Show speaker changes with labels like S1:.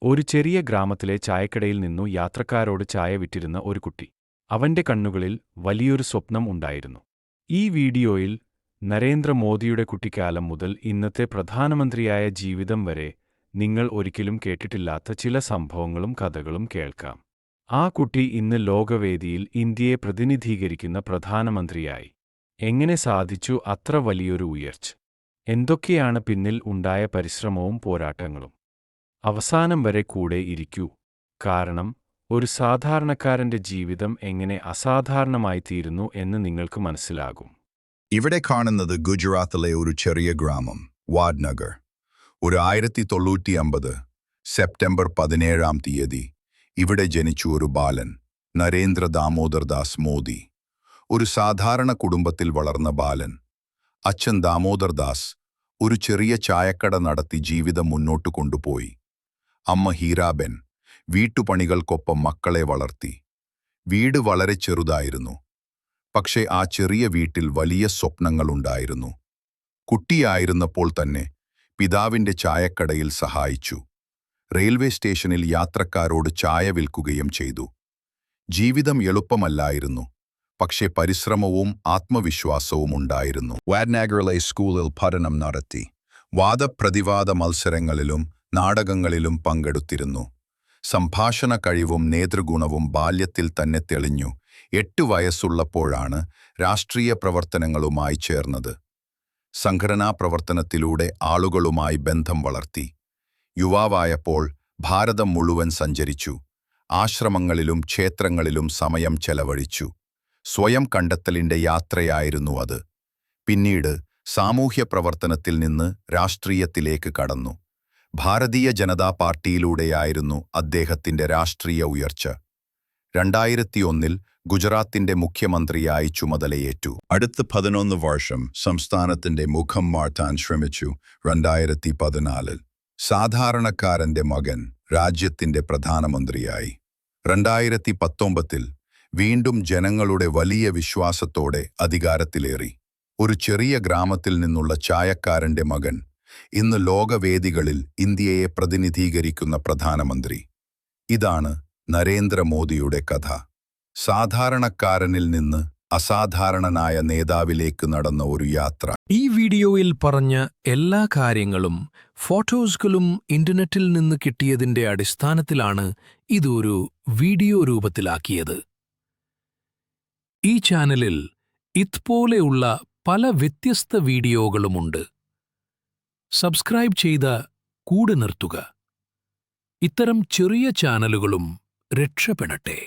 S1: ഒരു ചെറിയ ഗ്രാമത്തിലെ ചായക്കടയിൽ നിന്നു യാത്രക്കാരോട് ചായ വിറ്റിരുന്ന ഒരു കുട്ടി. അവന്റെ കണ്ണുകളിൽ വലിയൊരു സ്വപ്നം ഉണ്ടായിരുന്നു. ഈ വീഡിയോയിൽ നരേന്ദ്രമോദിയുടെ കുട്ടിക്കാലം മുതൽ ഇന്നത്തെ പ്രധാനമന്ത്രിയായ ജീവിതം വരെ നിങ്ങൾ ഒരിക്കലും കേട്ടിട്ടില്ലാത്ത ചില സംഭവങ്ങളും കഥകളും കേൾക്കാം. ആ കുട്ടി ഇന്ന് ലോകവേദിയിൽ ഇന്ത്യയെ പ്രതിനിധീകരിക്കുന്ന പ്രധാനമന്ത്രിയായി. എങ്ങനെ സാധിച്ചു അത്ര വലിയൊരു ഉയർച്ച? എന്തൊക്കെയാണ് പിന്നിൽ ഉണ്ടായ പരിശ്രമവും പോരാട്ടങ്ങളും? അവസാനം വരെ കൂടെ ഇരിക്കൂ. കാരണം ഒരു സാധാരണക്കാരന്റെ ജീവിതം എങ്ങനെ അസാധാരണമായിത്തീരുന്നു എന്ന് നിങ്ങൾക്ക് മനസ്സിലാകും.
S2: ഇവിടെ കാണുന്നത് ഗുജറാത്തിലെ ഒരു ചെറിയ ഗ്രാമം, വാദ്നഗർ. 1950 സെപ്റ്റംബർ 17 ഇവിടെ ജനിച്ചു ഒരു ബാലൻ, നരേന്ദ്ര ദാമോദർ ദാസ് മോദി. ഒരു സാധാരണ കുടുംബത്തിൽ വളർന്ന ബാലൻ. അച്ഛൻ ദാമോദർ ദാസ് ഒരു ചെറിയ ചായക്കട നടത്തി ജീവിതം മുന്നോട്ടു കൊണ്ടുപോയി. അമ്മ ഹീരാബെൻ വീട്ടുപണികൾക്കൊപ്പം മക്കളെ വളർത്തി. വീട് വളരെ ചെറുതായിരുന്നു, പക്ഷേ ആ ചെറിയ വീട്ടിൽ വലിയ സ്വപ്നങ്ങളുണ്ടായിരുന്നു. കുട്ടിയായിരുന്നപ്പോൾ തന്നെ പിതാവിന്റെ ചായക്കടയിൽ സഹായിച്ചു. റെയിൽവേ സ്റ്റേഷനിൽ യാത്രക്കാരോട് ചായ വിൽക്കുകയും ചെയ്തു. ജീവിതം എളുപ്പമല്ലായിരുന്നു, പക്ഷേ പരിശ്രമവും ആത്മവിശ്വാസവും ഉണ്ടായിരുന്നു. വാദ്നഗറിലെ സ്കൂളിൽ പഠനം നടത്തി. വാദപ്രതിവാദ മത്സരങ്ങളിലും നാടകങ്ങളിലും പങ്കെടുത്തിരുന്നു. സംഭാഷണ കഴിവും നേതൃഗുണവും ബാല്യത്തിൽ തന്നെ തെളിഞ്ഞു. 8 വയസ്സുള്ളപ്പോഴാണ് രാഷ്ട്രീയ പ്രവർത്തനങ്ങളുമായി ചേർന്നത്. സംഘടനാ പ്രവർത്തനത്തിലൂടെ ആളുകളുമായി ബന്ധം വളർത്തി. യുവാവായപ്പോൾ ഭാരതം മുഴുവൻ സഞ്ചരിച്ചു. ആശ്രമങ്ങളിലും ക്ഷേത്രങ്ങളിലും സമയം ചെലവഴിച്ചു. സ്വയം കണ്ടെത്തലിന്റെ യാത്രയായിരുന്നു അത്. പിന്നീട് സാമൂഹ്യ പ്രവർത്തനത്തിൽ നിന്ന് രാഷ്ട്രീയത്തിലേക്ക് കടന്നു. ഭാരതീയ ജനതാ പാർട്ടിയിലൂടെയായിരുന്നു അദ്ദേഹത്തിന്റെ രാഷ്ട്രീയ ഉയർച്ച. 2001 ഗുജറാത്തിന്റെ മുഖ്യമന്ത്രിയായി ചുമതലയേറ്റു. അടുത്ത 11 വർഷം സംസ്ഥാനത്തിന്റെ മുഖം മാറ്റാൻ ശ്രമിച്ചു. 2014 സാധാരണക്കാരന്റെ മകൻ രാജ്യത്തിന്റെ പ്രധാനമന്ത്രിയായി. 2019 വീണ്ടും ജനങ്ങളുടെ വലിയ വിശ്വാസത്തോടെ അധികാരത്തിലേറി. ഒരു ചെറിയ ഗ്രാമത്തിൽ നിന്നുള്ള ചായക്കാരന്റെ മകൻ ഇന്ന് ലോകവേദികളിൽ ഇന്ത്യയെ പ്രതിനിധീകരിക്കുന്ന പ്രധാനമന്ത്രി. ഇതാണ് നരേന്ദ്രമോദിയുടെ കഥ. സാധാരണക്കാരനിൽ നിന്ന് അസാധാരണനായ നേതാവിലേക്ക് നടന്ന ഒരു യാത്ര.
S3: ഈ വീഡിയോയിൽ പറഞ്ഞ എല്ലാ കാര്യങ്ങളും ഫോട്ടോസുകളും ഇന്റർനെറ്റിൽ നിന്ന് കിട്ടിയതിന്റെ അടിസ്ഥാനത്തിലാണ് ഇതൊരു വീഡിയോ രൂപത്തിലാക്കിയത്. ഈ ചാനലിൽ ഇതുപോലെയുള്ള പല വ്യത്യസ്ത വീഡിയോകളുമുണ്ട്. സബ്സ്ക്രൈബ് ചെയ്ത കൂടെ നിർത്തുക. ഇത്തരം ചെറിയ ചാനലുകളും രക്ഷപ്പെടട്ടെ.